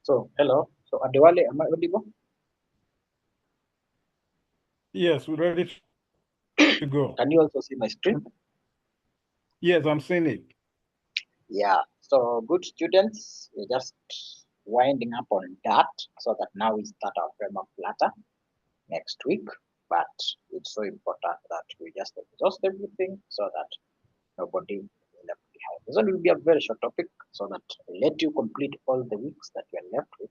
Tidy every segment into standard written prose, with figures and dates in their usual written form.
So, hello. So, Adewale, am I audible? Yes, we're ready to go. Can you also see my screen? Yes, I'm seeing it. Yeah. So, good students, we're just winding up on that so that now we start our framework later next week. But it's so important that we just exhaust everything so that nobody is left behind. This one will be a very short topic so that I let you complete all the weeks that you are left with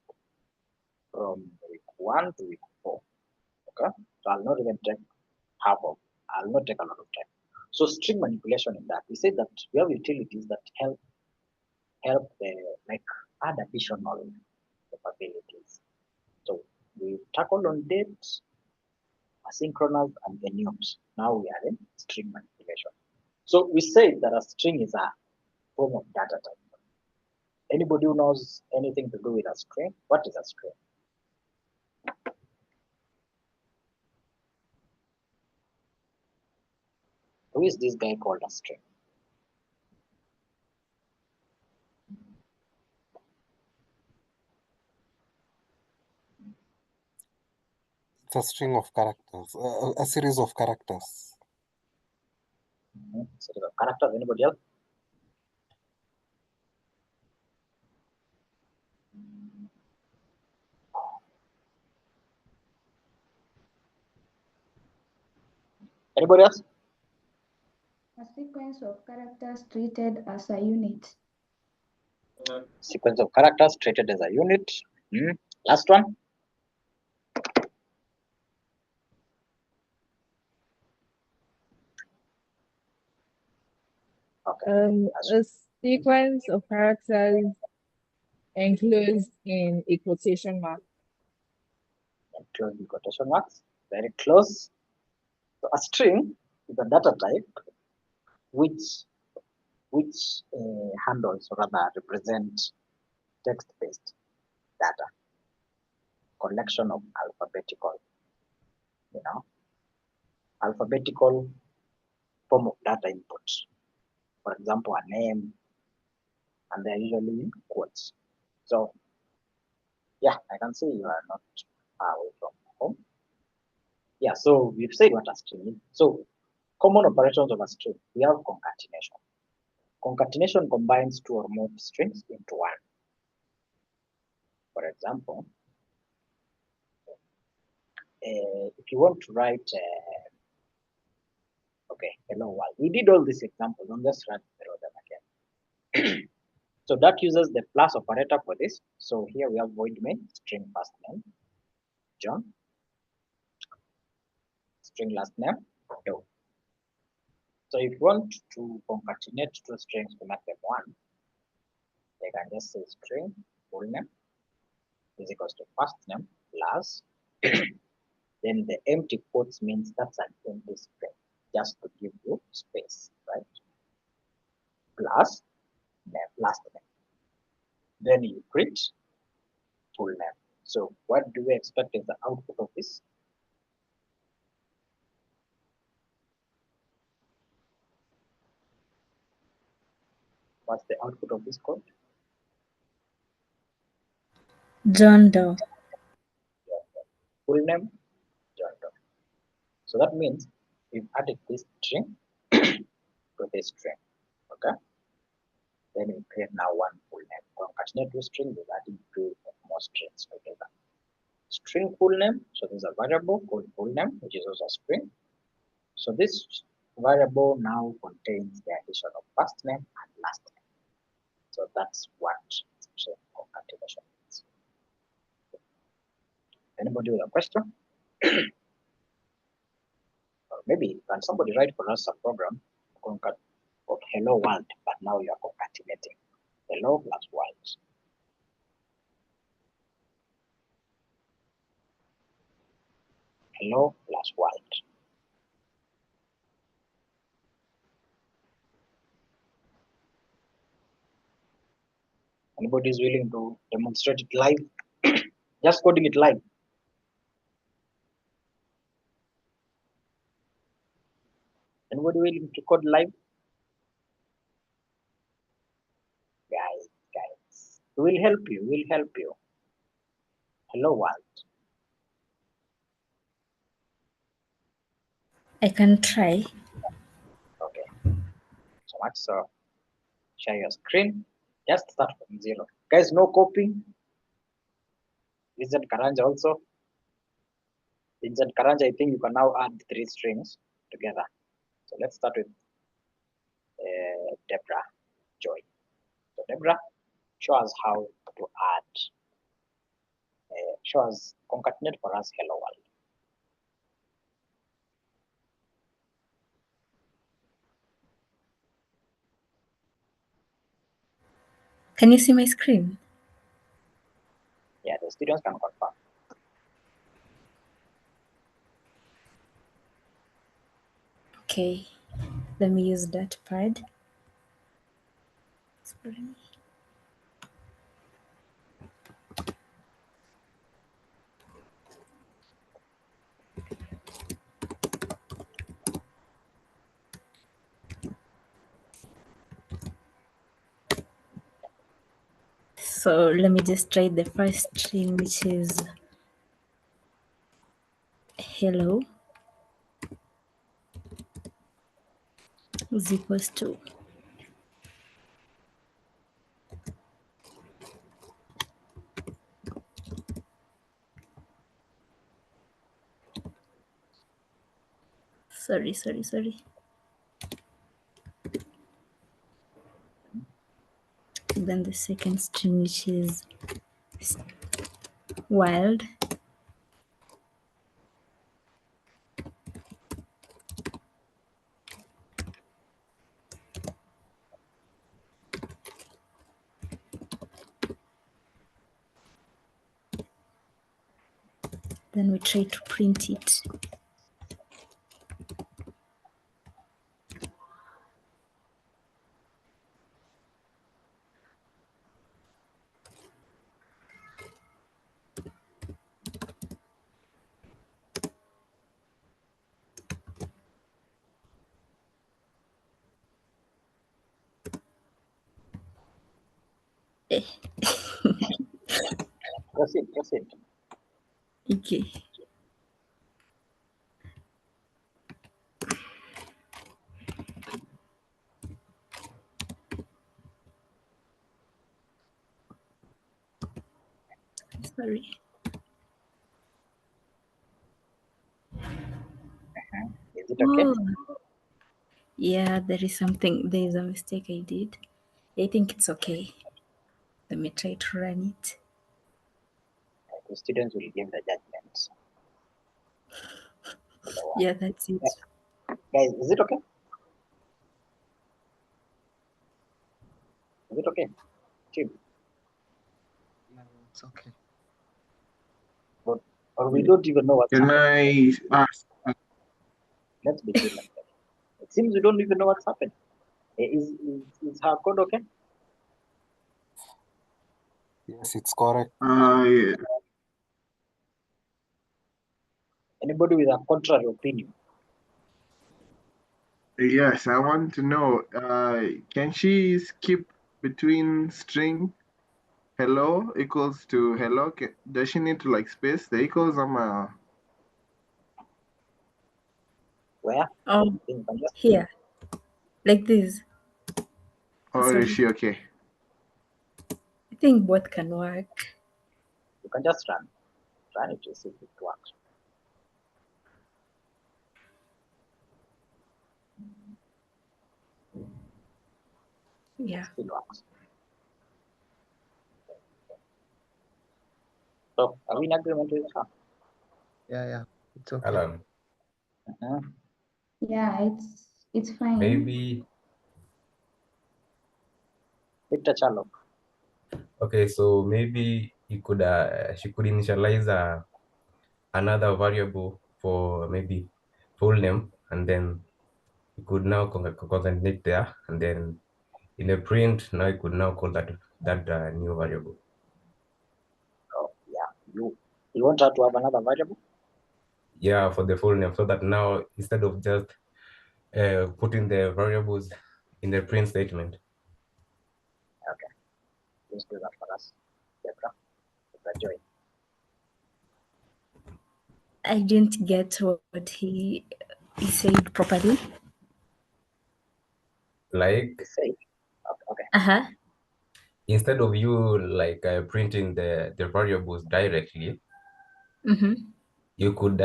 from week 1 to week 4. Okay. So, I'll not even take half of, I'll not take a lot of time. So string manipulation in that, we say that we have utilities that help the like add additional capabilities. So we tackled on dates, asynchronous, and enums. Now we are in string manipulation. So we say that a string is a form of data type. Anybody who knows anything to do with a string, what is a string? Who is this guy called a string? It's a string of characters, a series of characters. So the characters, anybody else? Anybody else? A sequence of characters treated as a unit. Sequence of characters treated as a unit. Last one. Okay. A sequence of characters enclosed in a quotation mark. Enclosed in quotation marks. Very close. So a string is a data type which handles or rather represent text-based data, collection of alphabetical, you know, alphabetical form of data input. For example, a name, and they're usually in quotes. So yeah, I can see you are not far away from home. Yeah, so we've said what a string is. So common operations of a string, we have concatenation. Concatenation combines two or more strings into one. For example, if you want to write, okay, hello world, we did all these examples. I'm just running through them again. So that uses the plus operator for this. So here we have void main, string first name, John, string last name, Doe. So if you want to concatenate two strings to make them one, they can just say string full name is equals to first name plus then the empty quotes means that's an empty string just to give you space, right? Plus name, last name. Then you print full name. So what do we expect is the output of this? What's the output of this code? John Doe. Full name, John Doe. So that means we've added this string to this string. Okay. Then we create now one full name. Concatenate two strings is adding two or more strings together. String full name. So there's a variable called full name, which is also a string. So this variable now contains the addition of first name and last name. So that's what string concatenation means. Anybody with a question? Or maybe can somebody write for us a program of hello world, but now you are concatenating hello plus world. Hello plus world. Anybody is willing to demonstrate it live? Just coding it live. Anybody willing to code live? Guys, guys. We'll help you. We'll help you. hello world. I can try. Okay, so much. So share your screen. Just start from zero. Guys, no copying. Vincent Karanja also. Vincent Karanja, I think you can now add 3 strings together. So let's start with Deborah Joy. So Deborah, show us how to add. Show us, concatenate for us hello world. Can you see my screen? Yeah, the students can confirm. Okay, let me use that pad. Sorry. So let me just try the first string, which is hello is equals to sorry. Then the second string, which is wild, then we try to print it. Proceed. Okay. Sorry. Is it okay? Oh, yeah, there is a mistake I did. I think it's okay. Let me try to run it. The students will give the judgments. Yeah, that's it. Guys, is it okay? Is it okay? Team, It's okay. or we don't even know what's Can happening. I ask? Let's be clear. It seems we don't even know what's happening. Is her code okay? Yes, it's correct. Anybody with a contrary opinion? Yes, I want to know, can she skip between string hello equals to hello? Does she need to like space the equals? Where? Oh, You can just here, like this. or Sorry. is she okay? I think both can work. you can just run it to see if it works. Yeah. It still works. So are we in agreement with her? Yeah, it's okay. Alan, Yeah, it's fine. maybe, Victor Charlo. okay, so maybe she could initialize another variable for maybe full name, and then you could now concatenate there, and then in a print, now you could now call that new variable. Oh yeah. You want her to have another variable? Yeah, for the full name, so that now instead of just putting the variables in the print statement. Okay. Please do that for us. Deborah Joy. I didn't get what he said properly. Like Say, okay. Uh-huh. instead of you like printing the variables directly, Mm-hmm. you could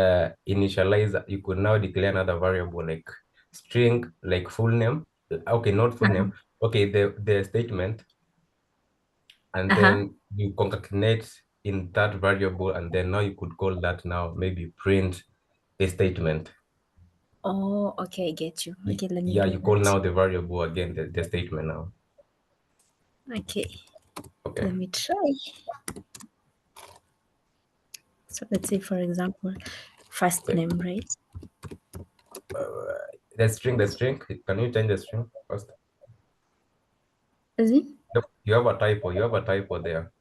initialize. You could now declare another variable like string, like full name. Okay, not full name. Okay, the statement, and Uh-huh. then you concatenate in that variable, and then now you could call that now maybe print a statement. Oh, okay, I get you. Okay, let me Yeah, do you call that. now the variable again, the statement now. Okay, Okay. let me try. So let's say, for example, first So, name, right? the string. Can you change the string first? Is it? Yep, you have a typo. You have a typo there.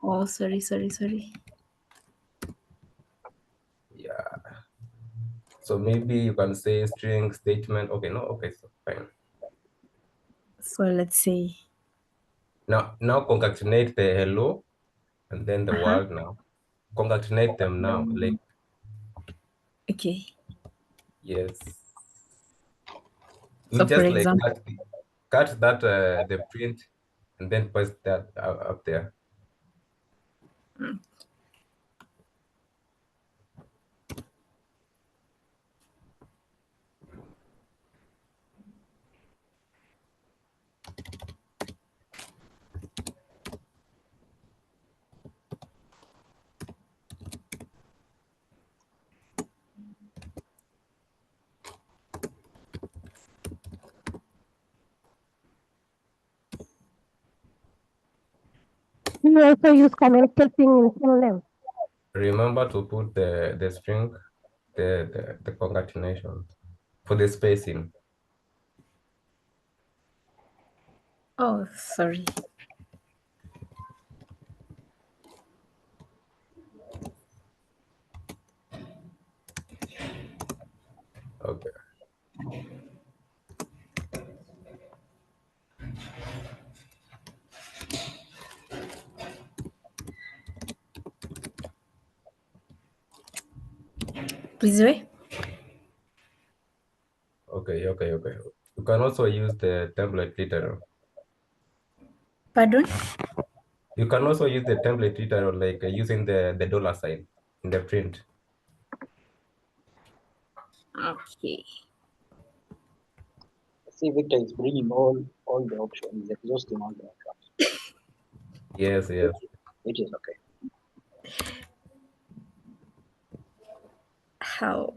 Oh, sorry. Yeah. So maybe you can say string statement. Okay, no, okay, so fine. So let's say, Now concatenate the hello and then the word now. Concatenate them now. Like okay. yes. You So for just like example, cut that the print and then paste that up there. You also use camel casing in full name. Remember to put the string, the concatenation for the spacing. oh, sorry. Okay. This way? Okay. You can also use the template literal. Pardon? You can also use the template literal like using the dollar sign in the print. Okay. See, Victor is bringing all the options, exhausting all the options, Yes. which is okay. How?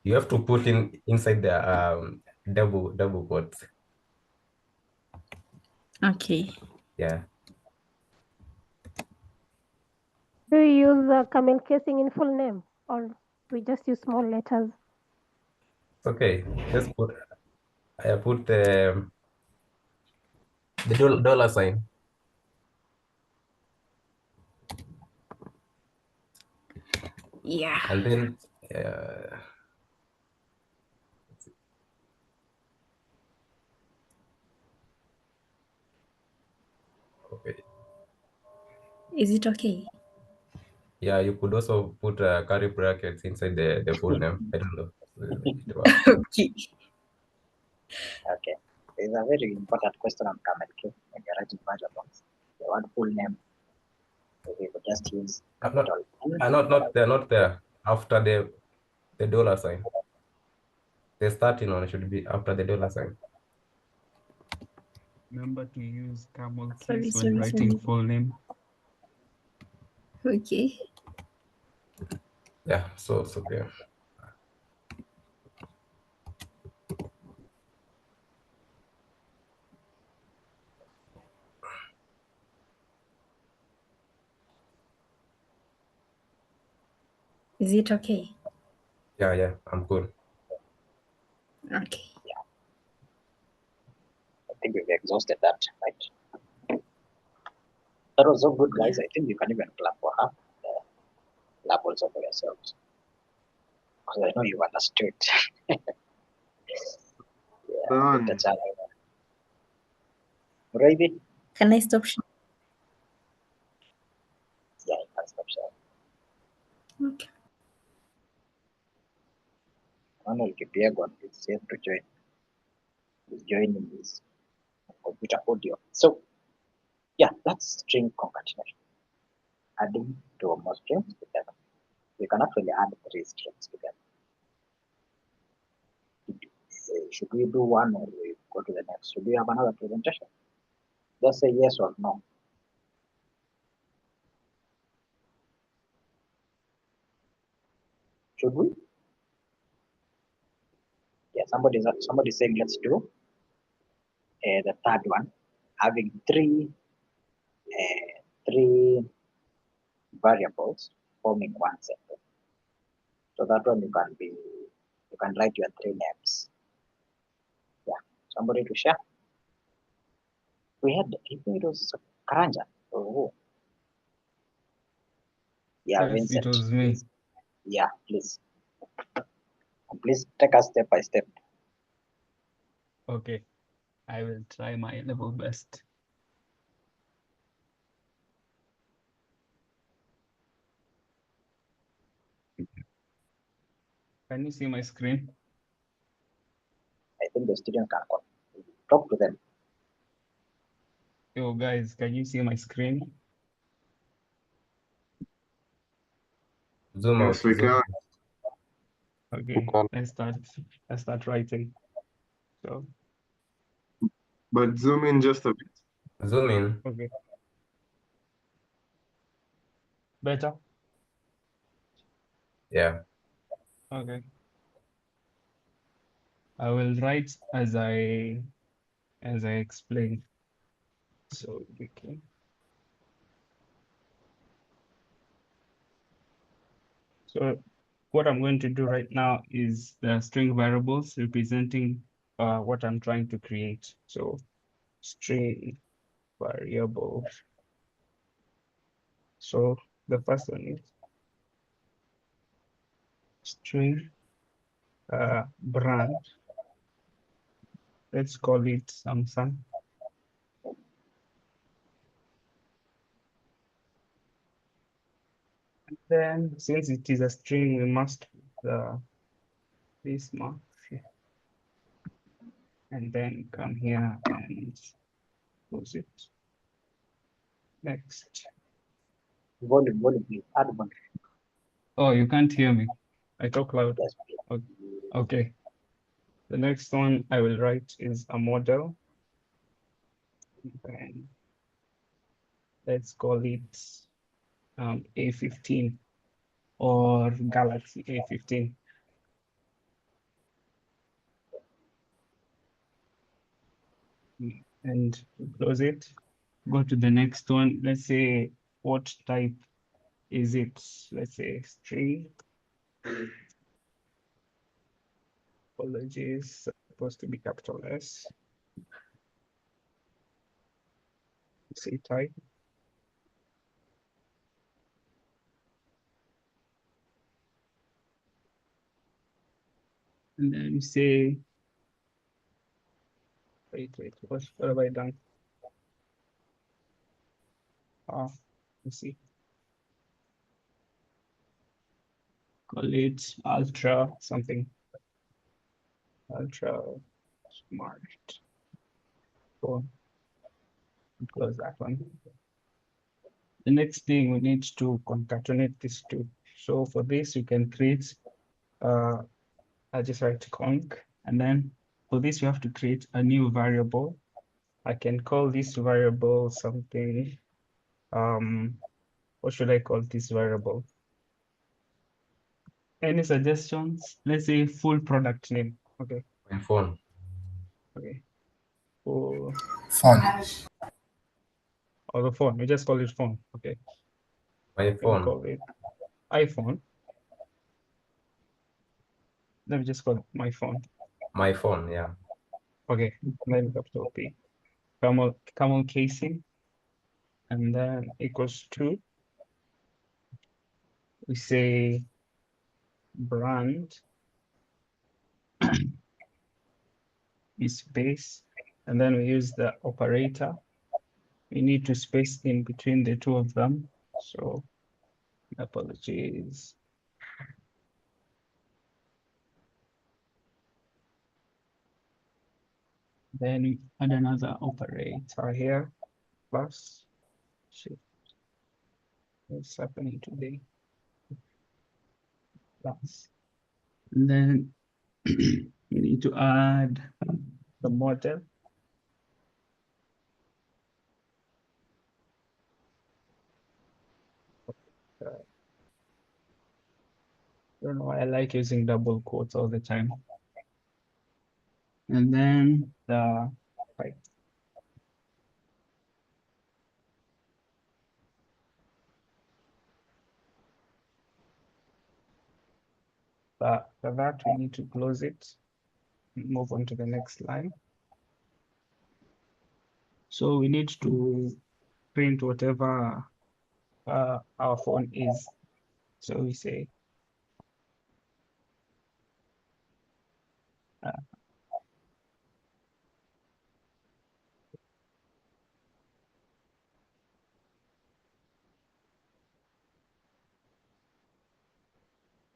You have to put inside the double quotes. Okay. Yeah. Do you use camel casing in full name, or we just use small letters? Okay. I put the dollar sign. Yeah. And then okay. Is it okay? Yeah, you could also put curly brackets inside the full name. I don't know. Okay. Okay. There's a very important question on camel case when you're writing variables. The word full name, we could just use capital. They're not there after the dollar sign. The starting one should be after the dollar sign. Remember to use camel Sorry, case when sorry, writing sorry. full name. Okay. Yeah, so it's okay. Is it okay? Yeah, I'm good. Okay. I think we've exhausted that, right? That was so good, guys. I think you can even clap for her. Clap also for yourselves. Because I know you understood. Done. Victor Chala. Ravi? Can I stop sharing? Yeah, you can stop sharing. Okay. Manuel Kipiegon is yet to join. He's joining his computer audio. So yeah, that's string concatenation. Adding two or more strings together. You can actually add 3 strings together. Should we do one or we go to the next? Should we have another presentation? Just say yes or no. Should we? Yeah, somebody's saying let's do the third one, having three variables forming one sentence. So that one you can write your 3 names. Yeah, somebody to share. We had, I think it was Karanja. Oh, yeah, Yes, Vincent. it was me. Please. Yeah, please. Please take us step by step. Okay, I will try my level best. Can you see my screen? I think the students can talk to them. Yo, guys, can you see my screen? Zoom out. Yes, we Zoom can. out. Okay, can. let's start writing. So, But zoom in just a bit. Zoom in. okay. Better? Yeah. Okay. I will write as I explain. So we can. So what I'm going to do right now is the string variables representing what I'm trying to create. So string variable. So the first one is string brand. Let's call it Samsung. And then since it is a string, we must this mark here. And then come here and close it. Next. Volume, please. Add volume. Oh, you can't hear me. I talk loud. Yes, please. Okay. The next one I will write is a model. And let's call it A15 or Galaxy A15. And close it. Go to the next one. Let's say what type is it? Let's say string. Apologies, supposed to be capital S. Say type. And then say, wait, what have I done? Let's see. Call it ultra something. Ultra smart. Cool. Close that one. The next thing we need to concatenate these two. So for this, you can create, I just write conc, and then for this, you have to create a new variable. I can call this variable something, what should I call this variable? Any suggestions? Let's say full product name. Okay. My phone. Okay. Full Phone. or the phone. We just call it phone. Okay. My We'll phone. call it iPhone. Let me just call it my phone. My phone, yeah. Okay. Then capital P. Camel casing. And then equals to, we say brand is space, and then we use the operator. We need to space in between the two of them. So apologies. Then add another operator here, plus shift. What's happening today? Plus. And then we need to add the model. I don't know why I like using double quotes all the time. And then the right. But for that, we need to close it, move on to the next line. So we need to print whatever our phone is. So we say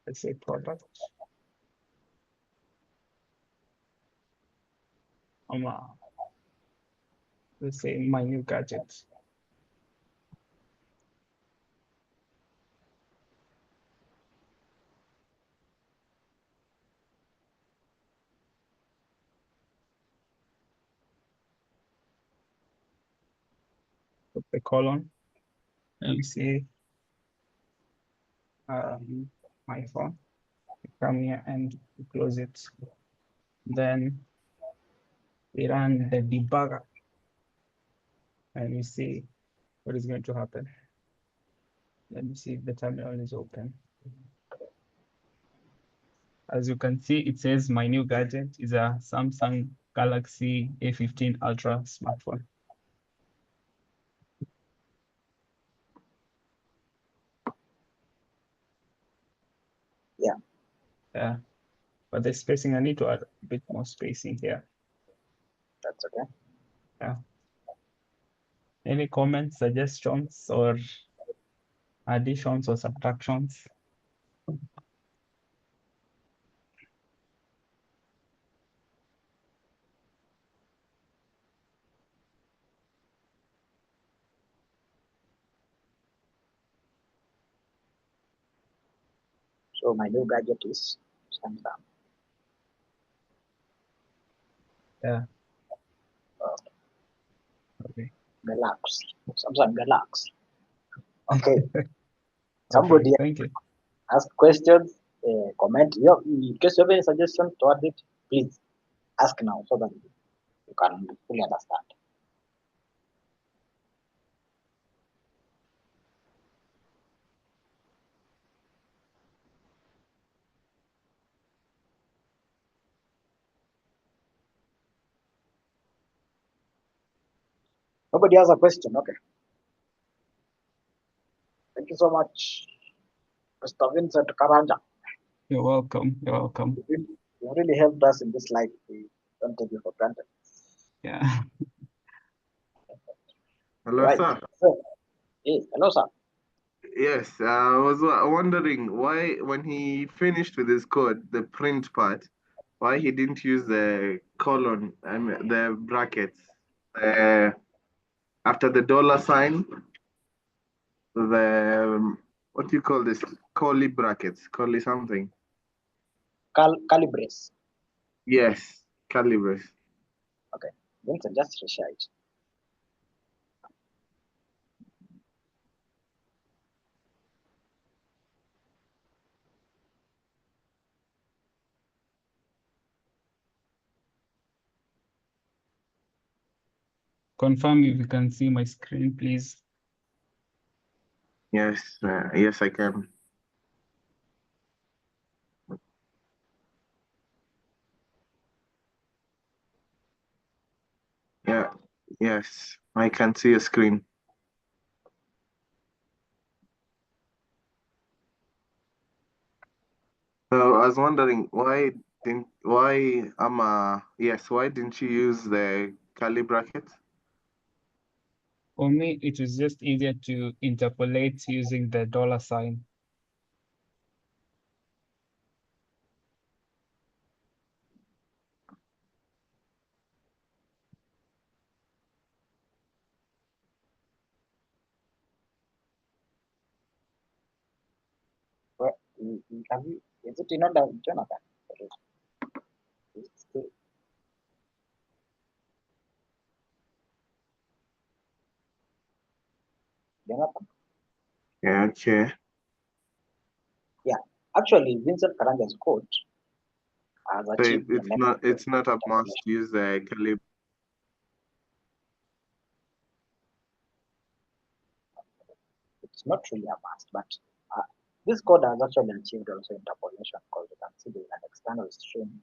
let's say product. Let's say my new gadget. Put the colon. And we say my phone. We come here and we close it. Then we run the debugger and we see what is going to happen. Let me see if the terminal is open. As you can see, it says my new gadget is a Samsung Galaxy A15 Ultra smartphone. Yeah. Yeah, but the spacing, I need to add a bit more spacing here. That's okay. Yeah. Any comments, suggestions, or additions or subtractions? So my new gadget is Samsung. Yeah. Okay. Galaxy. Samsung Galaxy. Okay. Somebody Okay, thank you. ask questions, comment. In case you have any suggestions toward it, please ask now so that you can fully understand. Nobody has a question. Okay. Thank you so much, Mr. Vincent Karanja. You're welcome. You're welcome. You really helped us in this life. We don't take you for granted. Yeah. Hello, Right. sir. So, hey, hello, sir. Yes, I was wondering why, when he finished with his code, the print part, why he didn't use the colon, I mean, the brackets, after the dollar sign, the, what do you call this? Curly brackets, curly something. Calibres. Yes, calibres. Okay. Vincent, just reshare it. Confirm if you can see my screen, please. Yes, yes, I can. Yeah, yes, I can see a screen. So I was wondering why didn't you use the curly brackets? For me, it was just easier to interpolate using the dollar sign. Is it in order, Jonathan? Jonathan? Yeah, okay. Yeah, actually, Vincent Karanga's quote has So achieved the next it's not a must interpolation. use the caliber. It's not really a must, but this code has actually achieved also interpolation because you can see there is an external string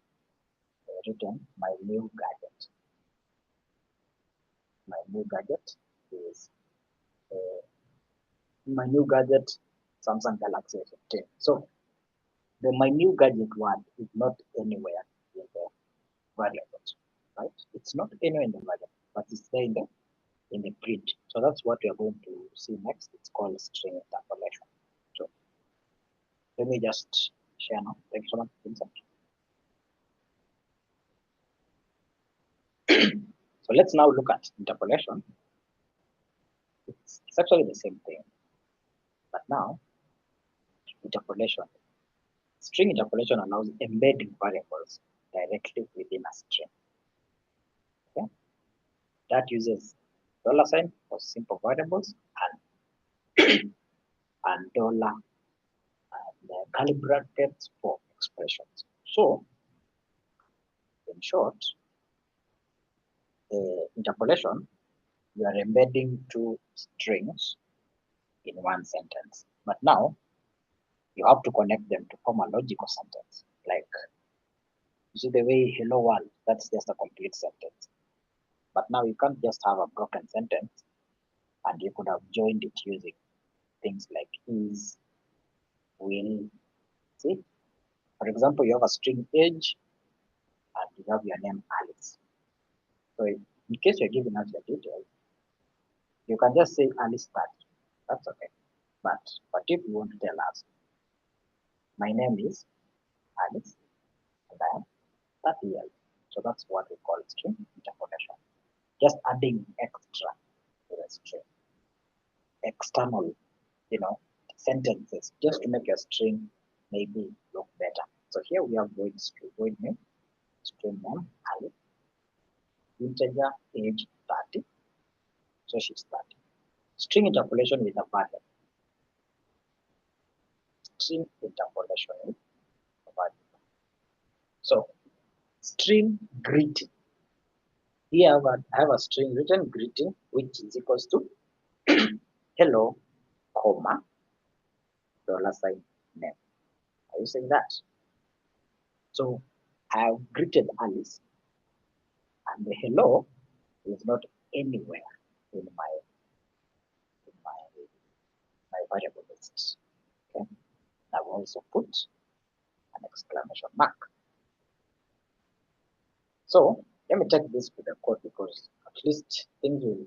written my new gadget. My new gadget is my new gadget Samsung Galaxy S15. So the my new gadget word is not anywhere in the variables, right? It's not anywhere in the variable, but it's there in the print. So that's what we are going to see next. It's called string interpolation. So let me just share now. Thank you so much, Vincent. So let's now look at interpolation. It's actually the same thing, but now interpolation. String interpolation allows embedding variables directly within a string. Okay? That uses $sign for simple variables and dollar and curly brackets for expressions. So, in short, interpolation, you are embedding two strings in one sentence. But now, you have to connect them to form a logical sentence. Like, you see the way hello world, that's just a complete sentence. But now you can't just have a broken sentence, and you could have joined it using things like is, will, see? For example, you have a string age, and you have your name Alice. So in case you're giving us your details, you can just say Alice 30. That's okay. But if you want to tell us, my name is Alice, and I am 30 years. So that's what we call string interpolation. Just adding extra to the string. External, sentences, just to make your string maybe look better. So here we have void name, string name, Alice, integer age 30. So she's 30. String interpolation with a variable. String interpolation with a variable. So string greeting. Here I have a string written greeting, which is equals to hello, comma, $sign name. Are you saying that? So I have greeted Alice, and the hello is not anywhere in my variable list. Okay. I've also put an exclamation mark. So let me take this to the code because at least things will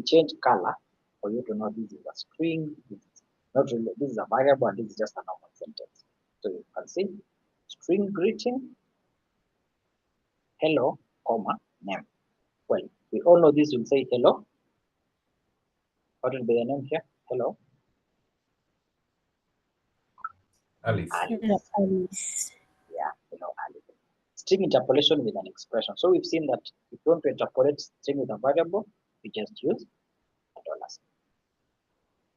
change color for you to know this is a string, this is not really, this is a variable, and this is just a normal sentence. So you can see string greeting, hello, comma, name. Well, we all know this will say hello. What will be the name here? Hello. Alice. Alice. Yeah, hello, Alice. String interpolation with an expression. So we've seen that if you want to interpolate string with a variable, you just use a $sign.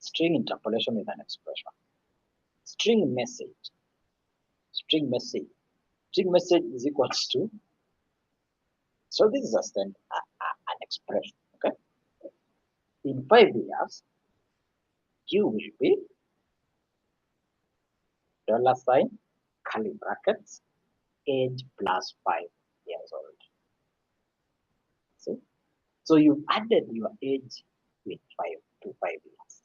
String interpolation with an expression. String message. String message. String message is equals to. So this is an expression. Okay. In 5 years, you will be $sign, curly brackets, age plus 5 years old. See? So you added your age with 5 to 5 years.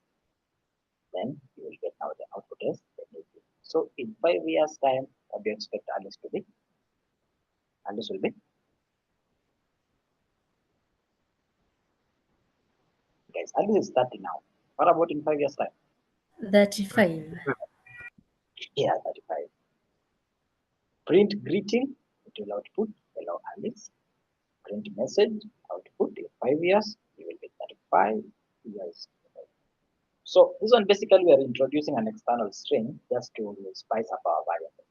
Then you will get now the output is the new age. So in 5 years time, what do you expect Alice to be? Alice will be. Guys, Alice is 30 now. What about in 5 years time? 35. Yeah, 35. Print greeting, it will output hello Alice. Print message, output in 5 years, you will be 35 years old. So this one basically we are introducing an external string just to spice up our variable.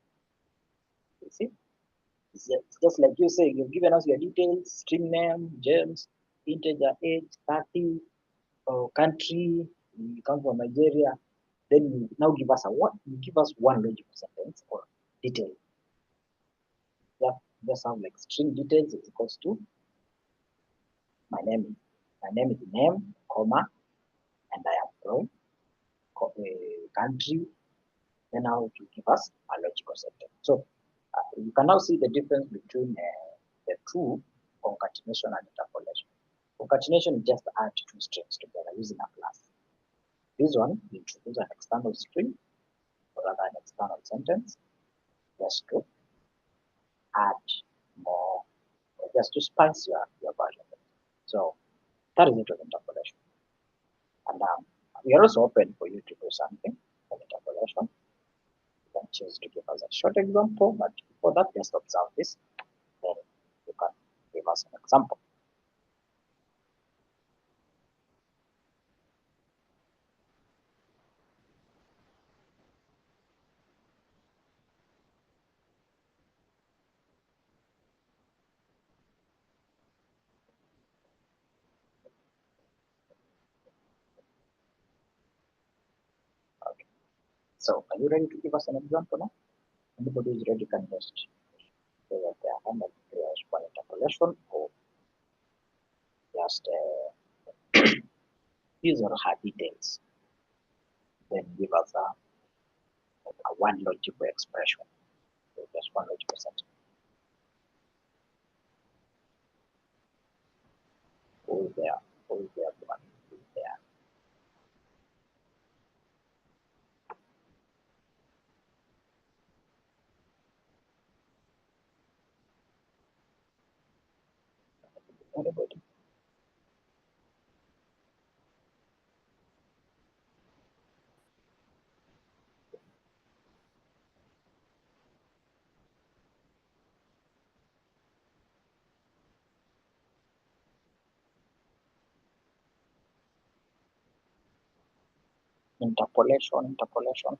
You see, it's just like you say, you've given us your details, string name, James, integer age, 30, country, you come from Nigeria. Then you now give us a what? You give us one logical sentence or detail. Yeah, just have like string details is equals to my name is name, comma, and I am from country. Then now to give us a logical sentence. So you can now see the difference between the two, concatenation and interpolation. Concatenation is just add two strings together using a class. This one, you introduce an external string or rather an external sentence just to add more, just to spice your version. So that is it with interpolation. And we are also open for you to do something with interpolation. You can choose to give us a short example, but before that, just observe this. Then you can give us an example. Okay. So are you ready to give us an example now? Anybody is ready can just say that they are under one interpolation or just use or her details. Then give us a one logical expression. So just one logical sentence. Who is there? Who is there? One who is there? Anybody? Interpolation. Interpolation.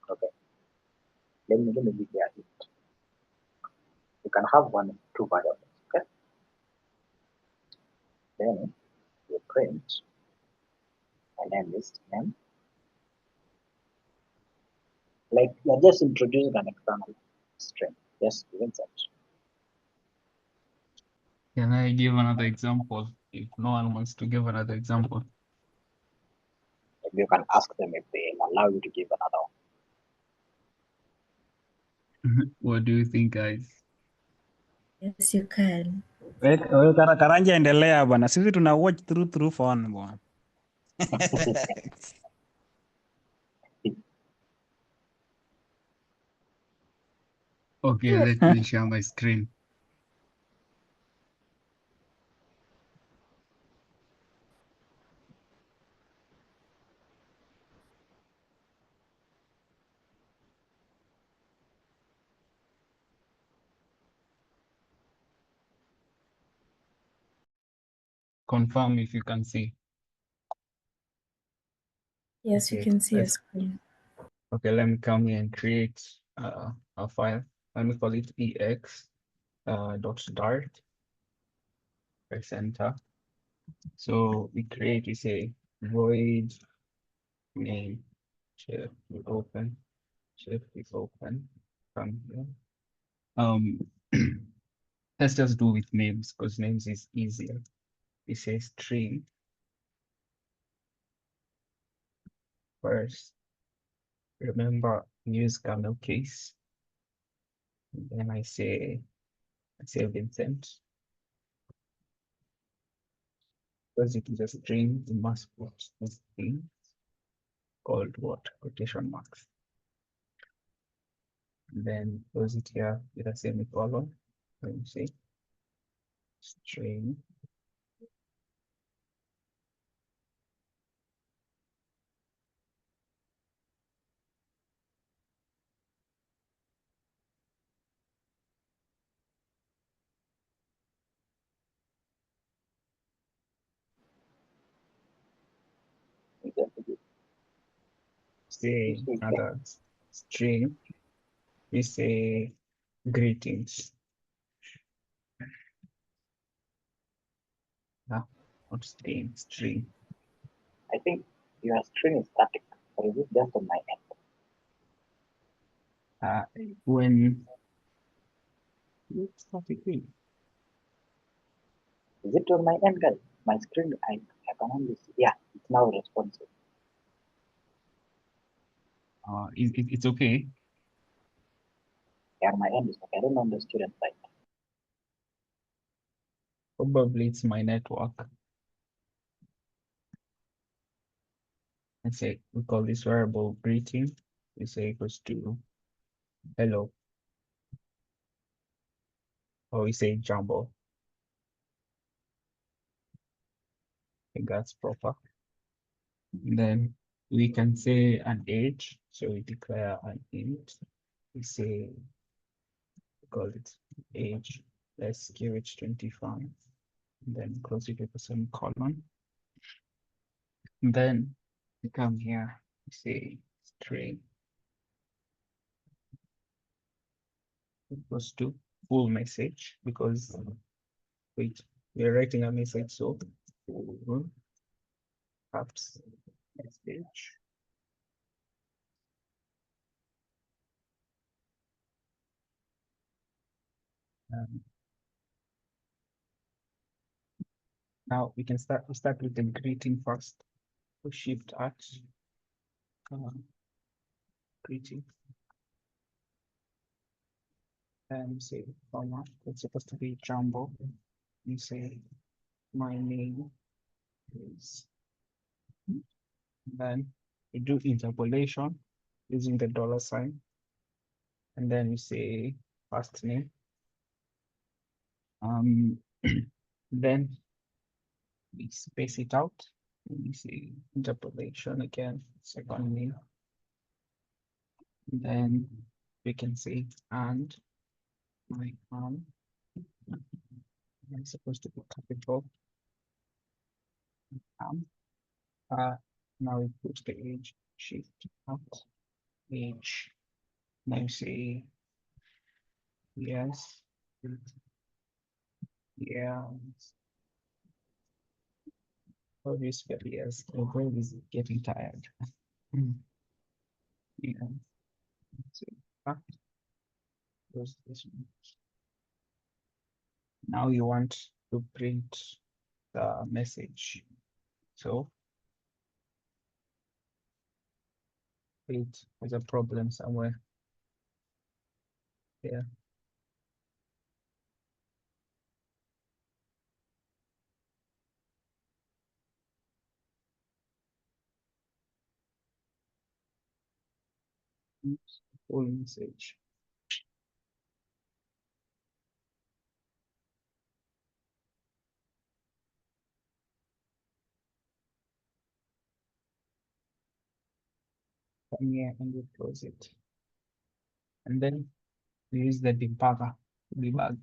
Okay. Let me give you a hint. You can have one of two variables. Okay. Then you print a name list name. Like you're just introducing an external string. Just insert. Can I give another example if no one wants to give another example? You can ask them if they allow you to give another one. What do you think, guys? Yes, you can. Karanja endelea bwana, sisi tuna watch through phone bwana. Okay, let me share my screen. Confirm if you can see. Yes, you Okay, can see your let's- screen. Okay, let me come here and create a file. Let me call it ex dot dart. Press enter. So we create is a void name Share will open. Share is open. Come here. Let's just do with names because names is easier. We say string first. Remember, use camel case. And then I say Vincent. Because it is a string, you must put this thing called what? Quotation marks. And then close it here with a semicolon. Let me see. String. Say another string. We say greetings. Not string, string. I think your string is static, or is it just on my end? When it's static. Is it on my end, guys? My screen, I can only see. Yeah, it's now responsive. It's okay. Yeah, my end is okay. I don't know on the student side. Probably it's my network. Let's say we call this variable greeting. We say equals to hello. Or we say jumbo. I think that's proper. And then we can say an age. So we declare an int. We say, we call it age. Let's give it 25. And then close it with a semicolon. And then we come here, we say string equals to full message because wait, we're writing a message, so full caps message. Now we can start with the greeting first. We shift at greeting and say format. It's supposed to be jumbo. You say my name is, then we do interpolation using the $sign, and then we say first name. Then we space it out. We say interpolation again, second name. Then we can say and my I'm supposed to be capital. Now we put the age shift out age. Now say yes. Yeah. Obviously, yes. The brain is getting tired. Yeah. So close this one. Now you want to print the message. So wait, there's a problem somewhere. Yeah. Oops, full message. Come here and we close it. And then we use the debugger to debug.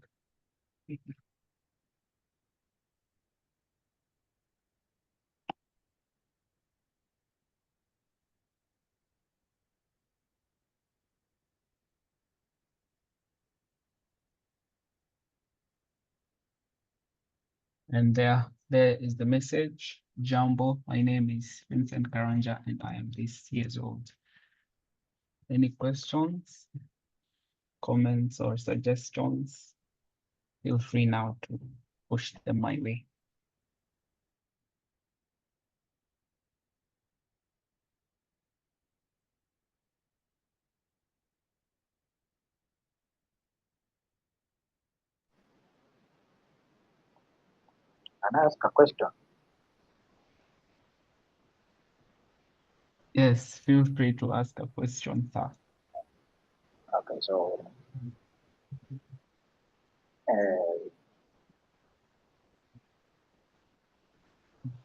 And there is the message. Jumbo, my name is Vincent Karanja and I am this years old. Any questions, comments, or suggestions? Feel free now to push them my way. Can I ask a question? Yes, feel free to ask a question, sir. Okay, so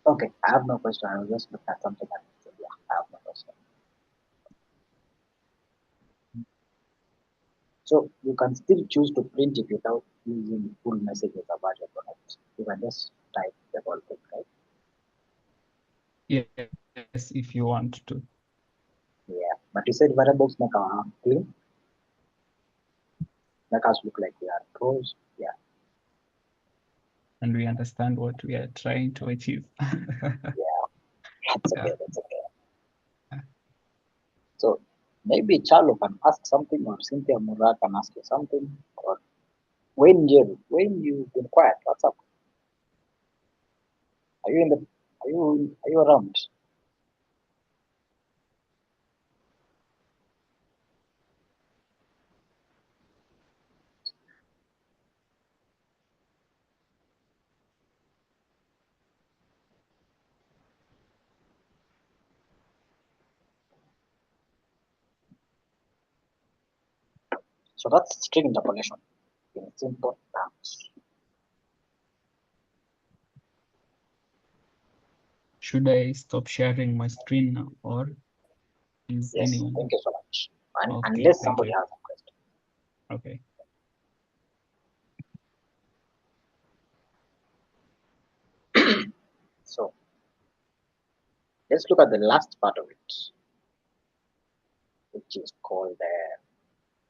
okay, I have no question. I was just looking at something and yeah, I have no question. So you can still choose to print it without using full messages about your product. You can just type the whole thing, right? Yes, if you want to. Yeah, but you said variables make our clean, make us look like we are pros. Yeah, And we understand what we are trying to achieve. that's okay. Yeah. That's okay. So maybe Charlo can ask something, or Cynthia Mura can ask you something, or when you've been quiet, what's up? Are you in the? Are you around? So that's string interpolation in simple terms. Should I stop sharing my screen now, or is Yes, anyone? thank you so much. Okay, Unless thank somebody you. has a question. Okay. So let's look at the last part of it, which is called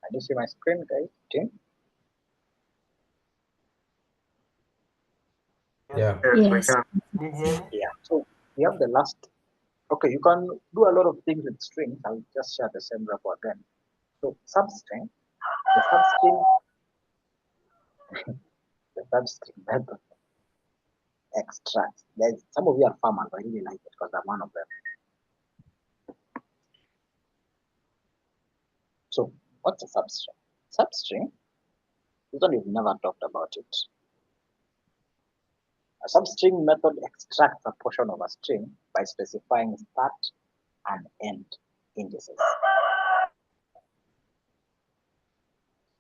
can you see my screen, guys? Tim? Yeah. Yes. Yeah. So we have the last. Okay, you can do a lot of things with strings. I'll just share the same repo again. So substring, the substring method extracts. There's some of you are farmers. I really like it because I'm one of them. So what's a substring? Substring, this one we've never talked about it. A substring method extracts a portion of a string by specifying start and end indices.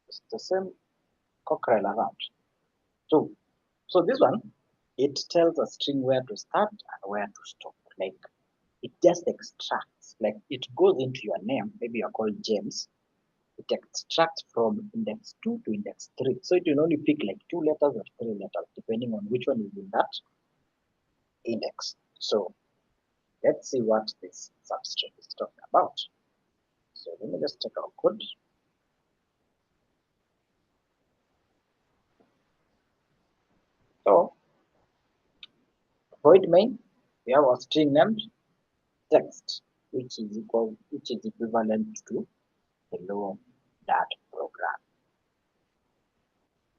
It's the same cockerel around. So this one, it tells a string where to start and where to stop. Like it just extracts, like it goes into your name. Maybe you're called James. It extracts from index 2 to index 3. So it will only pick like 2 letters or 3 letters, depending on which one is in that index. So let's see what this substring is talking about. So let me just check our code. So void main, we have our string named text, which is equivalent to hello that program.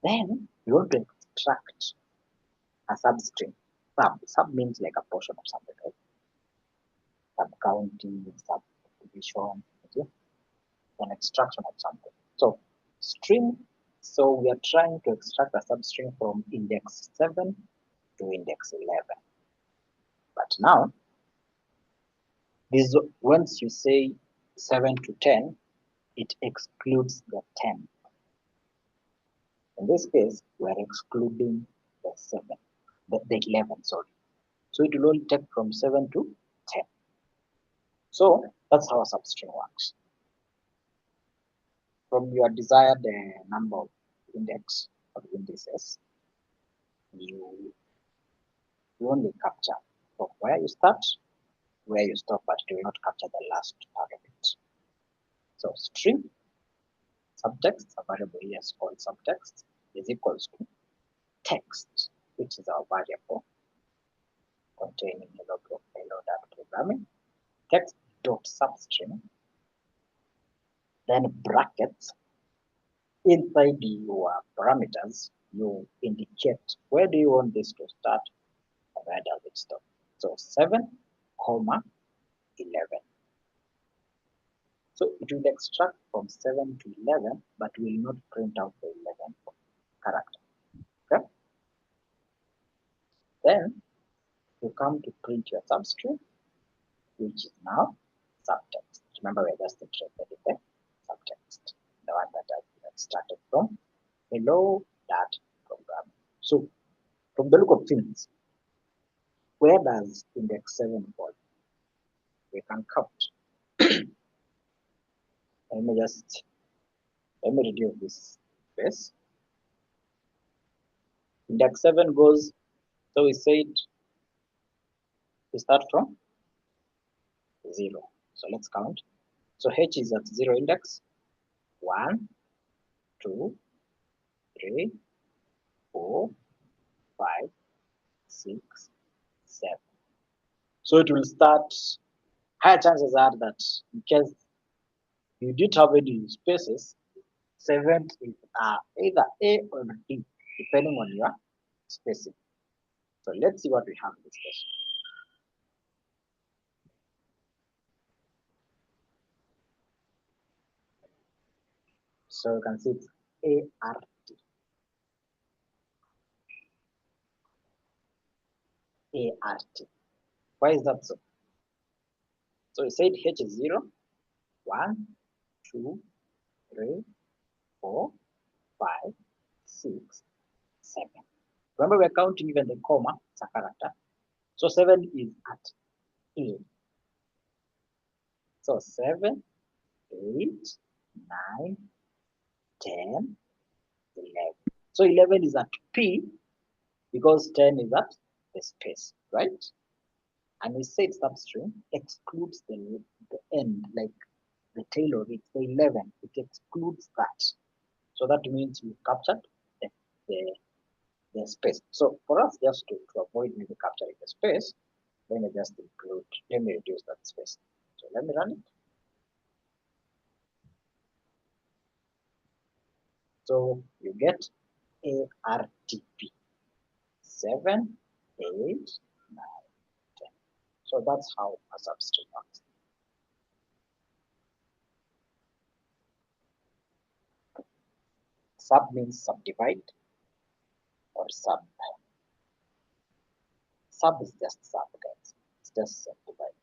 Then you want to extract a substring. Sub means like a portion of something, right? Sub counting, sub division, okay? An extraction of something. So string, so we are trying to extract a substring from index 7 to index 11. But now, this once you say 7 to 10, it excludes the 10. In this case, we are excluding the 7, the 11, sorry. So it will only take from 7 to 10. So that's how a substring works. From your desired number of index or indices, you only capture from where you start, where you stop, but it will not capture the last part of it. So string subtext, a variable here is called subtext, is equals to text, which is our variable containing hello.programming, text dot substring then brackets. Inside your parameters, you indicate where do you want this to start, where does it stop. So 7, 11. So it will extract from 7 to 11, but will not print out the 11th character. Okay. Then you come to print your substring, which is now subtext. Remember, we're just interested in the subtext, the one that I extracted from hello.program. So from the look of things, where does index 7 fall? We can count. Let me reduce this space. Index 7 goes, so we said we start from 0. So let's count. So H is at 0 index. 1, 2, 3, 4, 5, 6, 7. So it will start. Higher chances are that in case you didn't have any spaces, 7 is either A or D, depending on your spacing. So let's see what we have in this case. So you can see it's ART. ART. Why is that so? So we said H is 0, 1, 2, 3, 4, 5, 6, 7. Remember, we're counting even the comma, it's a character. So 7 is at A. So 7, 8, 9, 10, 11. So 11 is at P because 10 is at the space, right? And we said substring excludes the end, like the tail of it, the 11, it excludes that. So that means we captured the space. So for us, just to avoid maybe capturing the space, let me just include, let me reduce that space. So let me run it. So you get ARTP 7, 8, 9, 10. So that's how a substring works. Sub means subdivide or sub. Sub is just sub, guys. It's just subdivide.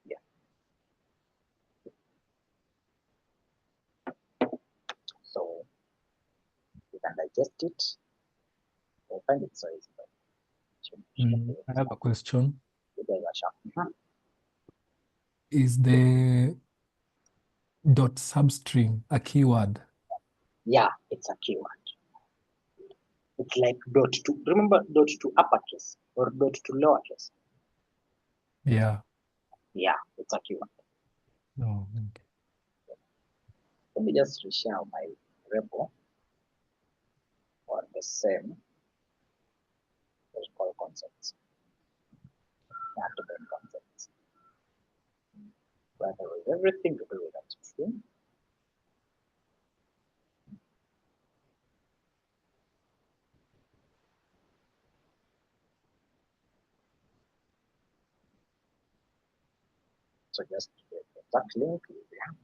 Yeah. So you can digest it. I find it so easy. I have a question. You guys are sharp. Is the dot substring a keyword? Yeah, it's a keyword. It's like dot to, remember dot to uppercase or dot to lowercase. Yeah. Yeah, it's a keyword. Oh, okay. Let me just reshare my repo on the same. Let's call concepts. Main concepts. Where there was everything to do with that string. So just that link is there.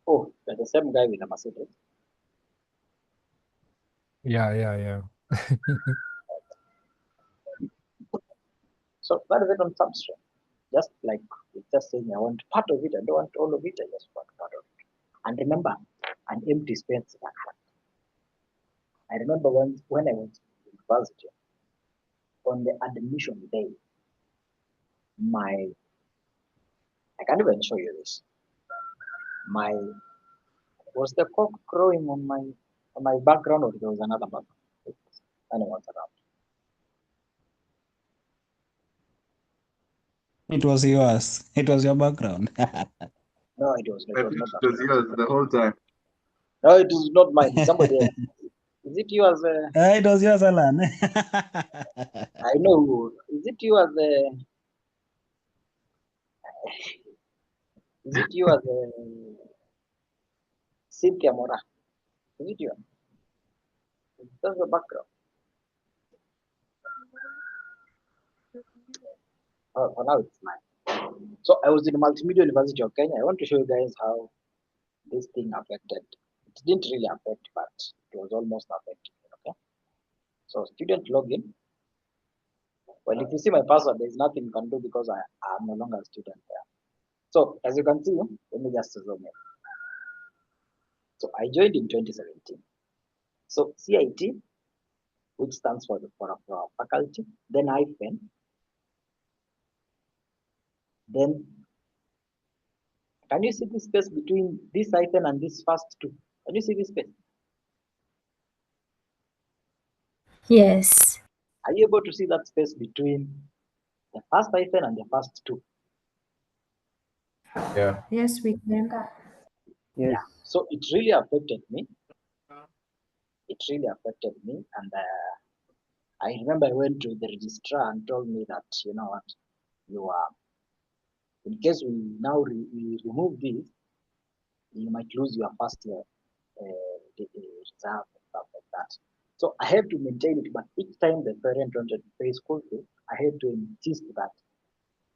Oh, they're the same guy with a Mercedes. Yeah. So that is it on substring. Just like it's just saying I want part of it, I don't want all of it, I just want part of it. And remember, an empty space is a character. I remember when I was in university, on the admission day, I can't even show you this. Was the cock crowing on my background, or there was another background? Anyone's around. It was yours. It was your background. No, it was not. It was yours the whole time. No, it is not mine. It's somebody else. Is it you as a? It was yours, Alan. I know. Is it you as a? Is it you as Cynthia Mora? Is it you? That's the background. Oh, for now it's mine. So I was in Multimedia University of Kenya. I want to show you guys how this thing affected. It didn't really affect, but it was almost affecting. Okay. So student login. Well, if you see my password, there's nothing you can do because I am no longer a student there. So as you can see, let me just zoom in. So I joined in 2017. So CIT, which stands for our faculty, then hyphen, then can you see this space between this hyphen and this first two? Can you see this space? Yes. Are you able to see that space between the first hyphen and the first two? Yeah. Yes, we can. Yeah. So it really affected me. It really affected me, and I remember I went to the registrar and told me that, you know what, you are, in case we now we remove this, you might lose your first year reserve and stuff like that. So I had to maintain it, but each time the parent wanted to pay school fees, I had to insist that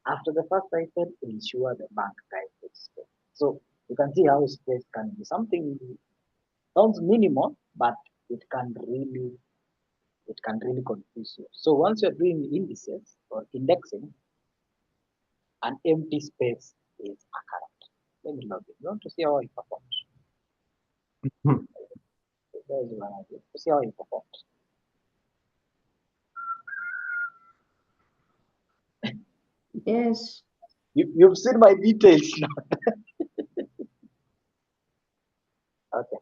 after the first item, ensure the bank guide is space. So you can see how space can be something sounds minimal, but it can really confuse you. So once you're doing indices or indexing, an empty space is a character. Let me log in. You want to see how it performs? There's one idea. To see how it performs. Yes. You've seen my details now. Okay.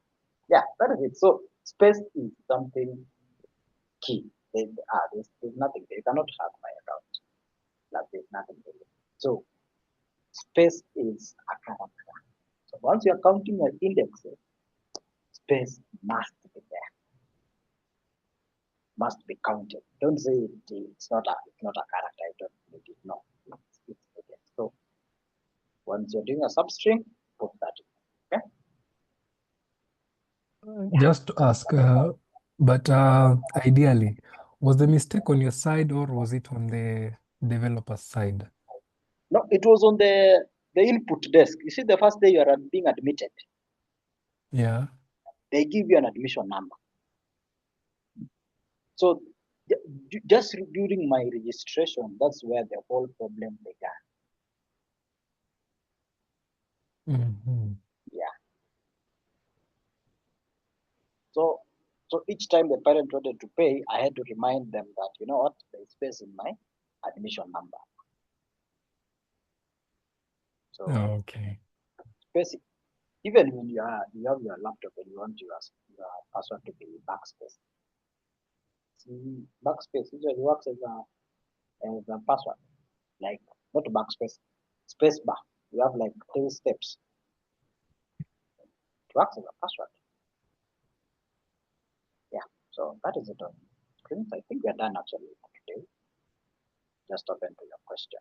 Yeah, that is it. So space is something key. There's nothing there. You cannot have my account. Like there's nothing there. So space is a character. So once you're counting your indexes, space must be there. Must be counted. Don't say it's not a character. I don't need it. No, it's needed. So once you're doing a substring, put that in. Okay. Just to ask, but ideally, was the mistake on your side or was it on the developer's side? No, it was on the input desk. You see, the first day you are being admitted, Yeah. they give you an admission number. So just during my registration, that's where the whole problem began. Mhm. Yeah. So each time the parent wanted to pay, I had to remind them that, you know what, there is space in my admission number. So Okay. basic. Even when you have your laptop and you want your password to be backspace. See, backspace usually works as a password, like not backspace, space bar. You have like 3 steps. It works as a password. Yeah. So that is it on screens. I think we are done actually for today. Just open to your question.